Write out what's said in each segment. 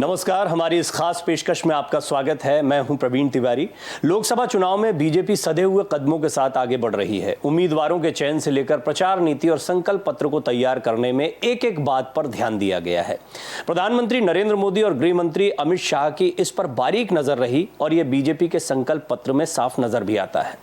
नमस्कार, हमारी इस खास पेशकश में आपका स्वागत है। मैं हूं प्रवीण तिवारी। लोकसभा चुनाव में बीजेपी सधे हुए कदमों के साथ आगे बढ़ रही है। उम्मीदवारों के चयन से लेकर प्रचार नीति और संकल्प पत्र को तैयार करने में एक एक बात पर ध्यान दिया गया है। प्रधानमंत्री नरेंद्र मोदी और गृह मंत्री अमित शाह की इस पर बारीक नजर रही और यह बीजेपी के संकल्प पत्र में साफ नजर भी आता है।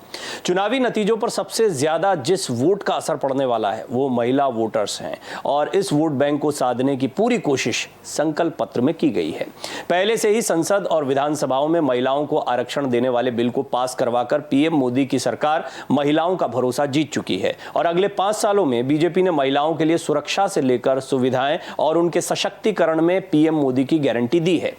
चुनावी नतीजों पर सबसे ज्यादा जिस वोट का असर पड़ने वाला है वो महिला वोटर्स हैं और इस वोट बैंक को साधने की पूरी कोशिश संकल्प पत्र में की गई है। पहले से ही संसद और विधानसभाओं में महिलाओं को आरक्षण देने वाले बिल को पास करवाकर पीएम मोदी की सरकार महिलाओं का भरोसा जीत चुकी है और अगले 5 सालों में बीजेपी ने महिलाओं के लिए सुरक्षा से लेकर सुविधाएं और उनके सशक्तिकरण में पीएम मोदी की गारंटी दी है।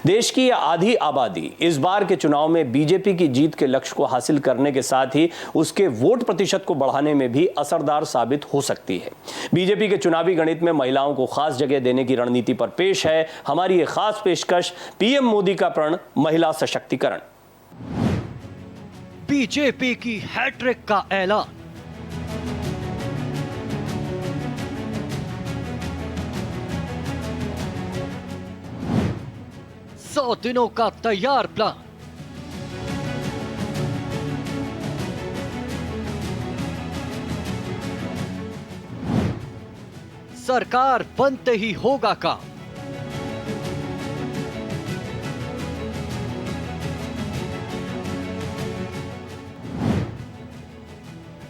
देश की आधी आबादी इस बार के चुनाव में बीजेपी की जीत के लक्ष्य को हासिल करने के साथ ही उसके वोट प्रतिशत को बढ़ाने में भी असरदार साबित हो सकती है। बीजेपी के चुनावी गणित में महिलाओं को खास जगह देने की रणनीति पर पेश है हमारी ये खास पेशकश, पीएम मोदी का प्रण महिला सशक्तिकरण। बीजेपी की हैट्रिक का ऐलान। सौ दिनों का तैयार प्लान। सरकार बनते ही होगा काम।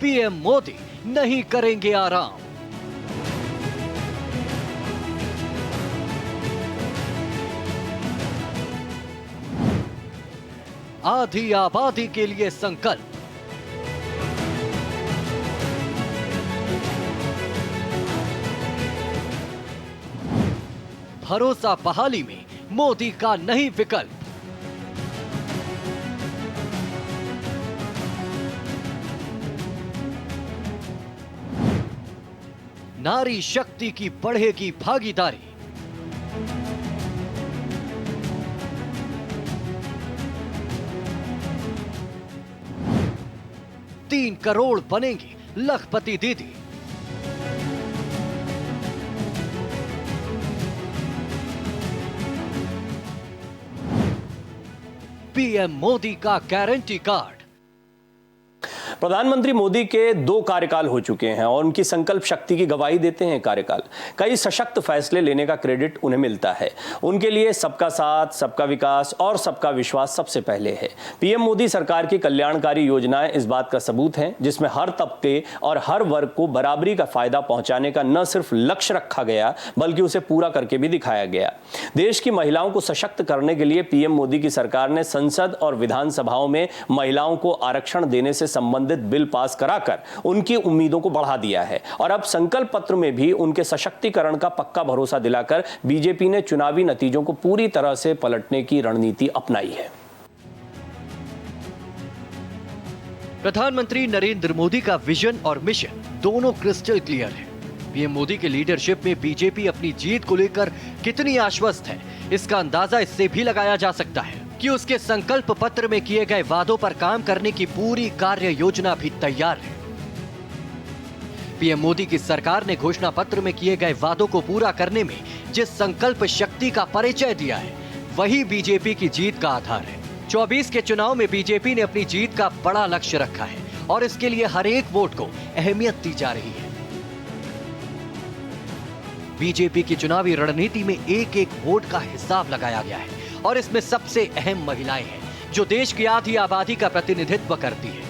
पीएम मोदी नहीं करेंगे आराम। आधी आबादी के लिए संकल्प। भरोसा बहाली में मोदी का नहीं विकल्प। नारी शक्ति की बढ़ेगी भागीदारी। तीन करोड़ बनेंगी लखपति दीदी। पीएम मोदी का गारंटी कार्ड। प्रधानमंत्री मोदी के 2 कार्यकाल हो चुके हैं और उनकी संकल्प शक्ति की गवाही देते हैं कार्यकाल। कई सशक्त फैसले लेने का क्रेडिट उन्हें मिलता है। उनके लिए सबका साथ, सबका विकास और सबका विश्वास सबसे पहले है। पीएम मोदी सरकार की कल्याणकारी योजनाएं इस बात का सबूत हैं, जिसमें हर तबके और हर वर्ग को बराबरी का फायदा पहुंचाने का न सिर्फ लक्ष्य रखा गया बल्कि उसे पूरा करके भी दिखाया गया। देश की महिलाओं को सशक्त करने के लिए पीएम मोदी की सरकार ने संसद और विधानसभाओं में महिलाओं को आरक्षण देने से संबंधित बिल पास कराकर उनकी उम्मीदों को बढ़ा दिया है और अब संकल्प पत्र में भी उनके सशक्तिकरण का पक्का भरोसा दिलाकर बीजेपी ने चुनावी नतीजों को पूरी तरह से पलटने की रणनीति अपनाई है। प्रधानमंत्री नरेंद्र मोदी का विजन और मिशन दोनों क्रिस्टल क्लियर है। पीएम मोदी के लीडरशिप में बीजेपी अपनी जीत को लेकर कितनी आश्वस्त है, इसका अंदाजा इससे भी लगाया जा सकता है कि उसके संकल्प पत्र में किए गए वादों पर काम करने की पूरी कार्य योजना भी तैयार है। पीएम मोदी की सरकार ने घोषणा पत्र में किए गए वादों को पूरा करने में जिस संकल्प शक्ति का परिचय दिया है वही बीजेपी की जीत का आधार है। 24 के चुनाव में बीजेपी ने अपनी जीत का बड़ा लक्ष्य रखा है और इसके लिए हर एक वोट को अहमियत दी जा रही है। बीजेपी की चुनावी रणनीति में एक एक वोट का हिसाब लगाया गया है और इसमें सबसे अहम महिलाएं हैं, जो देश की आधी आबादी का प्रतिनिधित्व करती है।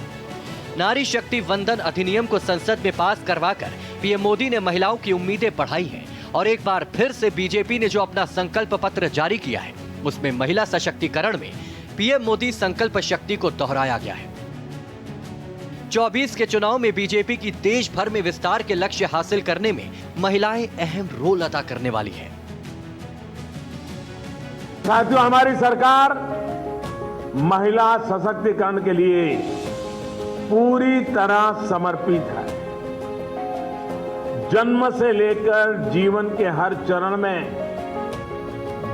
नारी शक्ति वंदन अधिनियम को संसद में पास करवाकर पीएम मोदी ने महिलाओं की उम्मीदें बढ़ाई हैं और एक बार फिर से बीजेपी ने जो अपना संकल्प पत्र जारी किया है उसमें महिला सशक्तिकरण में पीएम मोदी संकल्प शक्ति को दोहराया गया है। 24 के चुनाव में बीजेपी की देश भर में विस्तार के लक्ष्य हासिल करने में महिलाएं अहम रोल अदा करने वाली हैं। साथियों, हमारी सरकार महिला सशक्तिकरण के लिए पूरी तरह समर्पित है। जन्म से लेकर जीवन के हर चरण में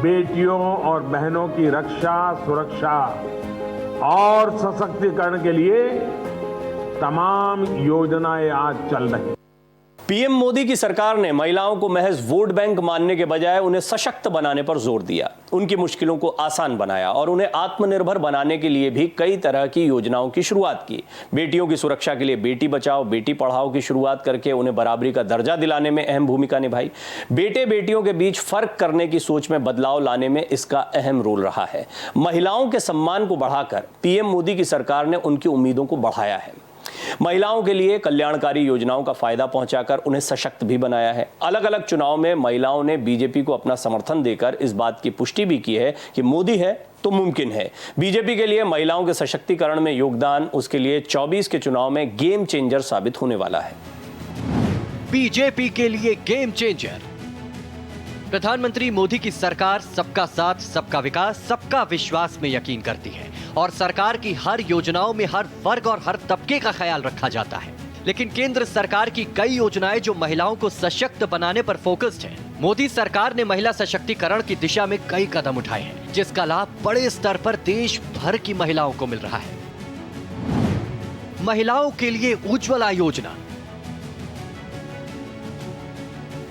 बेटियों और बहनों की रक्षा, सुरक्षा और सशक्तिकरण के लिए तमाम योजनाएं आज चल रही हैं। पीएम मोदी की सरकार ने महिलाओं को महज वोट बैंक मानने के बजाय उन्हें सशक्त बनाने पर जोर दिया, उनकी मुश्किलों को आसान बनाया और उन्हें आत्मनिर्भर बनाने के लिए भी कई तरह की योजनाओं की शुरुआत की। बेटियों की सुरक्षा के लिए बेटी बचाओ बेटी पढ़ाओ की शुरुआत करके उन्हें बराबरी का दर्जा दिलाने में अहम भूमिका निभाई। बेटे बेटियों के बीच फर्क करने की सोच में बदलाव लाने में इसका अहम रोल रहा है। महिलाओं के सम्मान को बढ़ाकर पीएम मोदी की सरकार ने उनकी उम्मीदों को बढ़ाया है। महिलाओं के लिए कल्याणकारी योजनाओं का फायदा पहुंचाकर उन्हें सशक्त भी बनाया है। अलग अलग चुनाव में महिलाओं ने बीजेपी को अपना समर्थन देकर इस बात की पुष्टि भी की है कि मोदी है तो मुमकिन है। बीजेपी के लिए महिलाओं के सशक्तिकरण में योगदान उसके लिए 24 के चुनाव में गेम चेंजर साबित होने वाला है। बीजेपी के लिए गेम चेंजर। प्रधानमंत्री मोदी की सरकार सबका साथ, सबका विकास, सबका विश्वास में यकीन करती है और सरकार की हर योजनाओं में हर वर्ग और हर तबके का ख्याल रखा जाता है। लेकिन केंद्र सरकार की कई योजनाएं जो महिलाओं को सशक्त बनाने पर फोकस्ड है। मोदी सरकार ने महिला सशक्तिकरण की दिशा में कई कदम उठाए हैं, जिसका लाभ बड़े स्तर पर देश भर की महिलाओं को मिल रहा है। महिलाओं के लिए उज्ज्वला योजना।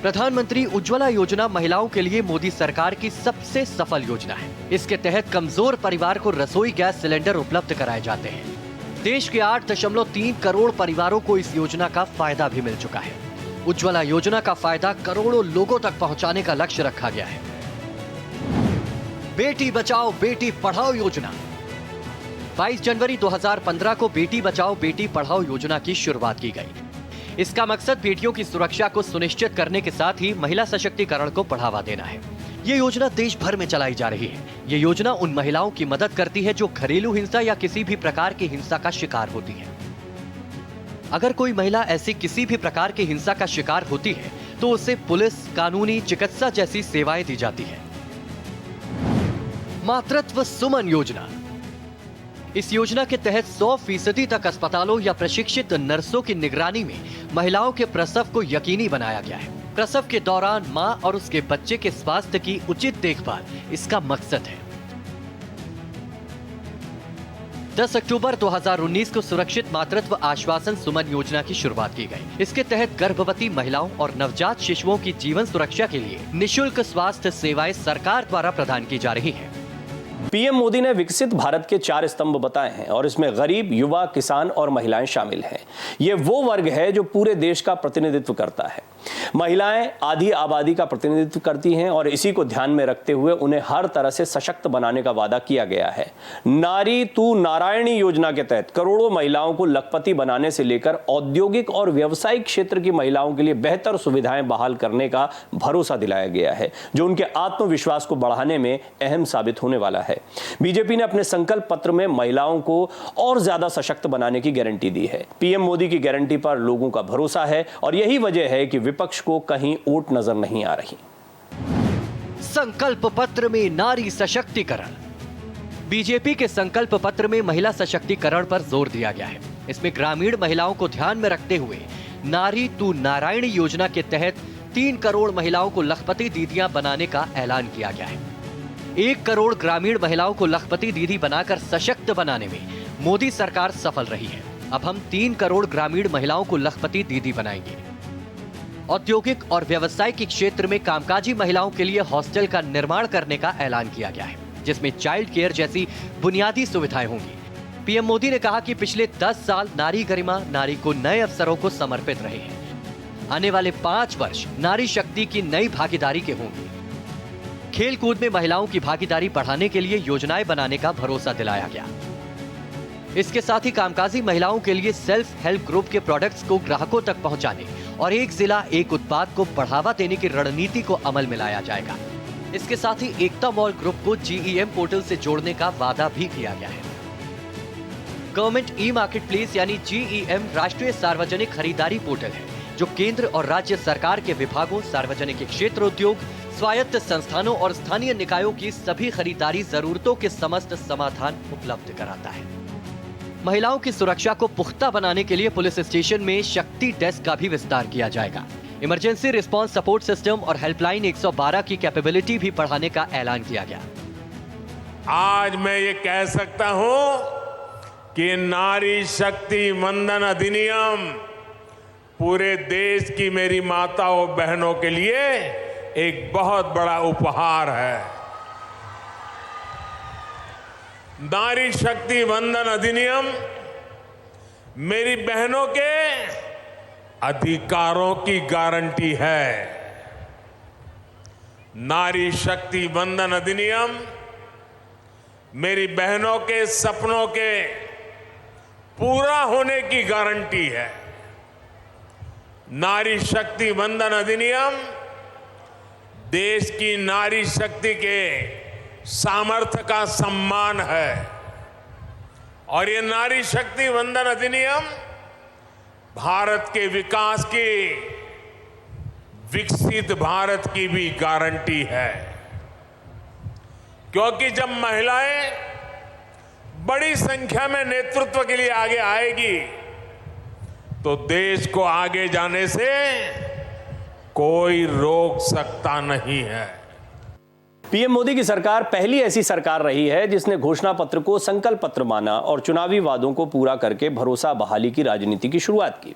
प्रधानमंत्री उज्ज्वला योजना महिलाओं के लिए मोदी सरकार की सबसे सफल योजना है। इसके तहत कमजोर परिवार को रसोई गैस सिलेंडर उपलब्ध कराए जाते हैं। देश के 8.3 करोड़ परिवारों को इस योजना का फायदा भी मिल चुका है। उज्ज्वला योजना का फायदा करोड़ों लोगों तक पहुंचाने का लक्ष्य रखा गया है। बेटी बचाओ बेटी पढ़ाओ योजना। 22 जनवरी 2015 को बेटी बचाओ बेटी पढ़ाओ योजना की शुरुआत की गई। इसका मकसद बेटियों की सुरक्षा को सुनिश्चित करने के साथ ही महिला सशक्तिकरण को बढ़ावा देना है। ये योजना देश भर में चलाई जा रही है। ये योजना उन महिलाओं की मदद करती है जो घरेलू हिंसा या किसी भी प्रकार की हिंसा का शिकार होती है। अगर कोई महिला ऐसी किसी भी प्रकार की हिंसा का शिकार होती है तो उसे पुलिस, कानूनी, चिकित्सा जैसी सेवाएं दी जाती है। मातृत्व सुमन योजना। इस योजना के तहत 100% तक अस्पतालों या प्रशिक्षित नर्सों की निगरानी में महिलाओं के प्रसव को यकीनी बनाया गया है। प्रसव के दौरान मां और उसके बच्चे के स्वास्थ्य की उचित देखभाल इसका मकसद है। 10 अक्टूबर 2019 को सुरक्षित मातृत्व आश्वासन सुमन योजना की शुरुआत की गई। इसके तहत गर्भवती महिलाओं और नवजात शिशुओं की जीवन सुरक्षा के लिए निःशुल्क स्वास्थ्य सेवाएं सरकार द्वारा प्रदान की जा रही हैं। पीएम मोदी ने विकसित भारत के 4 स्तंभ बताए हैं और इसमें गरीब, युवा, किसान और महिलाएं शामिल हैं। ये वो वर्ग है जो पूरे देश का प्रतिनिधित्व करता है। महिलाएं आधी आबादी का प्रतिनिधित्व करती हैं और इसी को ध्यान में रखते हुए उन्हें हर तरह से सशक्त बनाने का वादा किया गया है। नारी तू नारायणी योजना के तहत करोड़ों महिलाओं को लखपति बनाने से लेकर औद्योगिक और व्यावसायिक क्षेत्र की महिलाओं के लिए बेहतर सुविधाएं बहाल करने का भरोसा दिलाया गया है, जो उनके आत्मविश्वास को बढ़ाने में अहम साबित होने वाला है। बीजेपी ने अपने संकल्प पत्र में महिलाओं को और ज्यादा सशक्त बनाने की गारंटी दी है। पीएम मोदी की गारंटी पर लोगों का भरोसा है और यही वजह है कि विपक्ष को कहीं ओट नजर नहीं आ रही। संकल्प पत्र में नारी सशक्तिकरण। बीजेपी के संकल्प पत्र में महिला सशक्तिकरण पर जोर दिया गया है। इसमें ग्रामीण महिलाओं को ध्यान में रखते हुए नारी तू नारायणी योजना के तहत 3 करोड़ महिलाओं को लखपति दीदियां बनाने का ऐलान किया गया है। 1 करोड़ ग्रामीण महिलाओं को लखपति दीदी बनाकर सशक्त बनाने में मोदी सरकार सफल रही है। अब हम 3 करोड़ ग्रामीण महिलाओं को लखपति दीदी बनाएंगे। औद्योगिक और व्यावसायिक क्षेत्र में कामकाजी महिलाओं के लिए हॉस्टल का निर्माण करने का ऐलान किया गया है, जिसमें चाइल्ड केयर जैसी बुनियादी सुविधाएं होंगी। पीएम मोदी ने कहा कि पिछले 10 साल नारी गरिमा, नारी को नए अवसरों को समर्पित रहे हैं। आने वाले 5 वर्ष नारी शक्ति की नई भागीदारी के होंगे। खेल कूद में महिलाओं की भागीदारी बढ़ाने के लिए योजनाएं बनाने का भरोसा दिलाया गया। इसके साथ ही कामकाजी महिलाओं के लिए सेल्फ हेल्प ग्रुप के प्रोडक्ट्स को ग्राहकों तक पहुंचाने और एक जिला एक उत्पाद को बढ़ावा देने की रणनीति को अमल में लाया जाएगा। इसके साथ ही एकता मॉल ग्रुप को GEM पोर्टल से जोड़ने का वादा भी किया गया है। गवर्नमेंट ई मार्केट प्लेस यानी GEM राष्ट्रीय सार्वजनिक खरीदारी पोर्टल है, जो केंद्र और राज्य सरकार के विभागों, सार्वजनिक क्षेत्र उद्योग, स्वायत्त संस्थानों और स्थानीय निकायों की सभी खरीदारी जरूरतों के समस्त समाधान उपलब्ध कराता है। महिलाओं की सुरक्षा को पुख्ता बनाने के लिए पुलिस स्टेशन में शक्ति डेस्क का भी विस्तार किया जाएगा। इमरजेंसी रिस्पांस सपोर्ट सिस्टम और हेल्पलाइन 112 की कैपेबिलिटी भी बढ़ाने का ऐलान किया गया। आज मैं ये कह सकता हूं कि नारी शक्ति वंदन अधिनियम पूरे देश की मेरी माताओं बहनों के लिए एक बहुत बड़ा उपहार है। नारी शक्ति वंदन अधिनियम मेरी बहनों के अधिकारों की गारंटी है। नारी शक्ति वंदन अधिनियम मेरी बहनों के सपनों के पूरा होने की गारंटी है। नारी शक्ति वंदन अधिनियम देश की नारी शक्ति के सामर्थ्य का सम्मान है और ये नारी शक्ति वंदन अधिनियम भारत के विकास की, विकसित भारत की भी गारंटी है। क्योंकि जब महिलाएं बड़ी संख्या में नेतृत्व के लिए आगे आएगी तो देश को आगे जाने से कोई रोक सकता नहीं है। पीएम मोदी की सरकार पहली ऐसी सरकार रही है जिसने घोषणा पत्र को संकल्प पत्र माना और चुनावी वादों को पूरा करके भरोसा बहाली की राजनीति की शुरुआत की।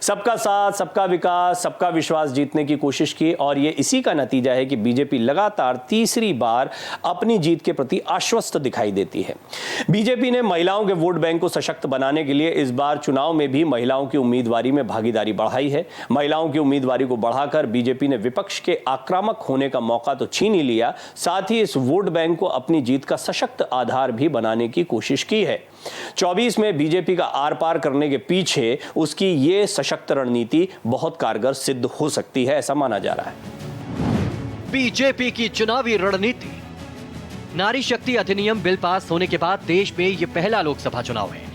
सबका साथ, सबका विकास, सबका विश्वास जीतने की कोशिश की और ये इसी का नतीजा है कि बीजेपी लगातार तीसरी बार अपनी जीत के प्रति आश्वस्त दिखाई देती है। बीजेपी ने महिलाओं के वोट बैंक को सशक्त बनाने के लिए इस बार चुनाव में भी महिलाओं की उम्मीदवारी में भागीदारी बढ़ाई है। महिलाओं की उम्मीदवारी को बढ़ाकर बीजेपी ने विपक्ष के आक्रामक होने का मौका तो छीन ही लिया, साथ ही इस वोट बैंक को अपनी जीत का सशक्त आधार भी बनाने की कोशिश की है। 24 में बीजेपी का आर पार करने के पीछे उसकी ये सशक्त रणनीति बहुत कारगर सिद्ध हो सकती है, ऐसा माना जा रहा है। बीजेपी की चुनावी रणनीति। नारी शक्ति अधिनियम बिल पास होने के बाद देश में यह पहला लोकसभा चुनाव है।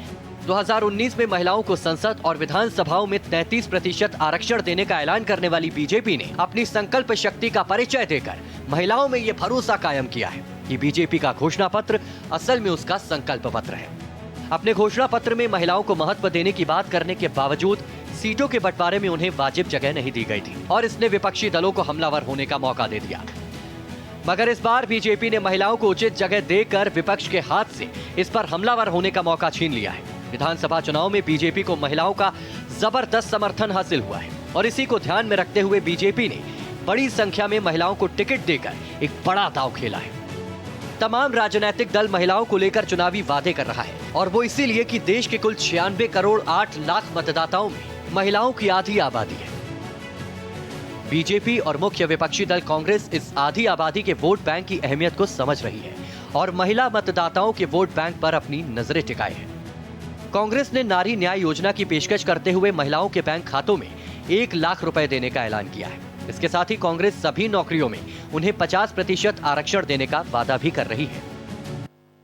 2019 में महिलाओं को संसद और विधानसभाओं में 33% आरक्षण देने का ऐलान करने वाली बीजेपी ने अपनी संकल्प शक्ति का परिचय देकर महिलाओं में ये भरोसा कायम किया है कि बीजेपी का घोषणा पत्र असल में उसका संकल्प पत्र है। अपने घोषणा पत्र में महिलाओं को महत्व देने की बात करने के बावजूद सीटों के बंटवारे में उन्हें वाजिब जगह नहीं दी गई थी और इसने विपक्षी दलों को हमलावर होने का मौका दे दिया। मगर इस बार बीजेपी ने महिलाओं को उचित जगह देकर विपक्ष के हाथ से इस पर हमलावर होने का मौका छीन लिया है। विधानसभा चुनाव में बीजेपी को महिलाओं का जबरदस्त समर्थन हासिल हुआ है और इसी को ध्यान में रखते हुए बीजेपी ने बड़ी संख्या में महिलाओं को टिकट देकर एक बड़ा दांव खेला है। तमाम राजनीतिक दल महिलाओं को लेकर चुनावी वादे कर रहा है और वो इसीलिए कि देश के कुल 96 करोड़ 8 लाख मतदाताओं में महिलाओं की आधी आबादी है। बीजेपी और मुख्य विपक्षी दल कांग्रेस इस आधी आबादी के वोट बैंक की अहमियत को समझ रही है और महिला मतदाताओं के वोट बैंक पर अपनी नजरें टिकाए है। कांग्रेस ने नारी न्याय योजना की पेशकश करते हुए महिलाओं के बैंक खातों में 1 लाख रुपए देने का ऐलान किया है। इसके साथ ही कांग्रेस सभी नौकरियों में उन्हें 50% आरक्षण देने का वादा भी कर रही है।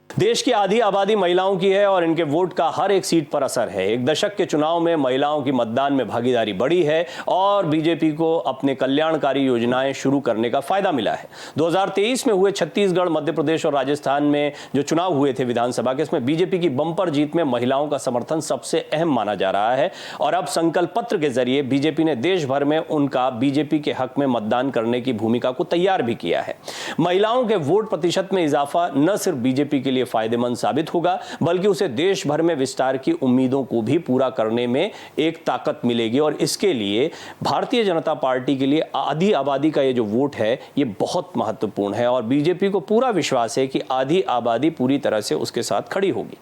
देश की आधी आबादी महिलाओं की है और इनके वोट का हर एक सीट पर असर है। एक दशक के चुनाव में महिलाओं की मतदान में भागीदारी बढ़ी है और बीजेपी को अपने कल्याणकारी योजनाएं शुरू करने का फायदा मिला है। 2023 में हुए छत्तीसगढ़, मध्य प्रदेश और राजस्थान में जो चुनाव हुए थे विधानसभा के, इसमें बीजेपी की बंपर जीत में महिलाओं का समर्थन सबसे अहम माना जा रहा है और अब संकल्प पत्र के जरिए बीजेपी ने देश भर में उनका बीजेपी के हक में मतदान करने की भूमिका को तैयार भी किया है। महिलाओं के वोट प्रतिशत में इजाफा न सिर्फ बीजेपी के लिए फायदेमंद साबित होगा बल्कि उसे देश भर में विस्तार की उम्मीदों को भी पूरा करने में एक ताकत मिलेगी और इसके लिए भारतीय जनता पार्टी के लिए आधी आबादी का ये जो वोट है ये बहुत महत्वपूर्ण है और बीजेपी को पूरा विश्वास है कि आधी आबादी पूरी तरह से उसके साथ खड़ी होगी।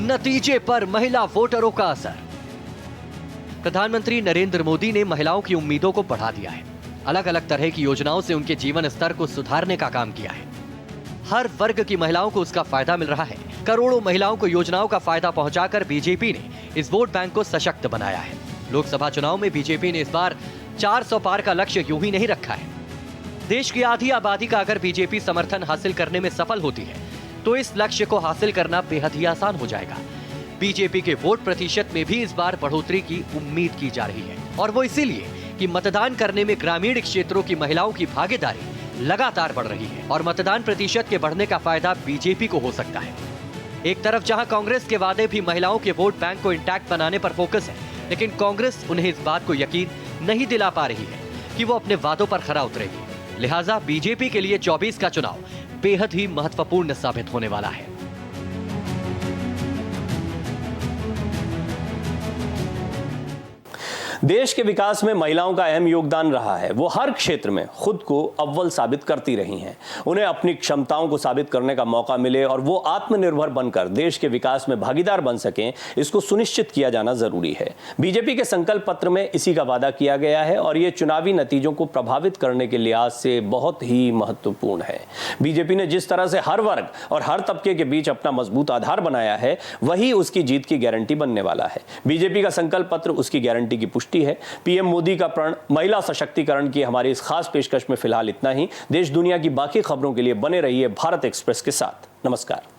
नतीजे पर महिला वोटरों का असर। प्रधानमंत्री नरेंद्र मोदी ने महिलाओं की उम्मीदों को बढ़ा दिया है। अलग अलग तरह की योजनाओं से उनके जीवन स्तर को सुधारने का काम किया है। हर वर्ग की महिलाओं को उसका फायदा मिल रहा है। करोड़ों महिलाओं को योजनाओं का फायदा पहुंचाकर बीजेपी ने इस वोट बैंक को सशक्त बनाया है। लोकसभा चुनाव में बीजेपी ने इस बार 400 पार का लक्ष्य यूं ही नहीं रखा है। देश की आधी आबादी का अगर बीजेपी समर्थन हासिल करने में सफल होती है तो इस लक्ष्य को हासिल करना बेहद ही आसान हो जाएगा। बीजेपी के वोट प्रतिशत में भी इस बार बढ़ोतरी की उम्मीद की जा रही है और वो इसीलिए कि मतदान करने में ग्रामीण क्षेत्रों की महिलाओं की भागीदारी लगातार बढ़ रही है और मतदान प्रतिशत के बढ़ने का फायदा बीजेपी को हो सकता है। एक तरफ जहां कांग्रेस के वादे भी महिलाओं के वोट बैंक को इंटैक्ट बनाने पर फोकस है, लेकिन कांग्रेस उन्हें इस बात को यकीन नहीं दिला पा रही है कि वो अपने वादों पर खरा उतरेगी। लिहाजा बीजेपी के लिए 24 का चुनाव बेहद ही महत्वपूर्ण साबित होने वाला है। देश के विकास में महिलाओं का अहम योगदान रहा है। वो हर क्षेत्र में खुद को अव्वल साबित करती रही हैं। उन्हें अपनी क्षमताओं को साबित करने का मौका मिले और वो आत्मनिर्भर बनकर देश के विकास में भागीदार बन सकें, इसको सुनिश्चित किया जाना जरूरी है। बीजेपी के संकल्प पत्र में इसी का वादा किया गया है और ये चुनावी नतीजों को प्रभावित करने के लिहाज से बहुत ही महत्वपूर्ण है। बीजेपी ने जिस तरह से हर वर्ग और हर तबके के बीच अपना मजबूत आधार बनाया है, वही उसकी जीत की गारंटी बनने वाला है। बीजेपी का संकल्प पत्र उसकी गारंटी की पुष्टि है। पीएम मोदी का प्रण महिला सशक्तिकरण की हमारी इस खास पेशकश में फिलहाल इतना ही। देश दुनिया की बाकी खबरों के लिए बने रहिए भारत एक्सप्रेस के साथ। नमस्कार।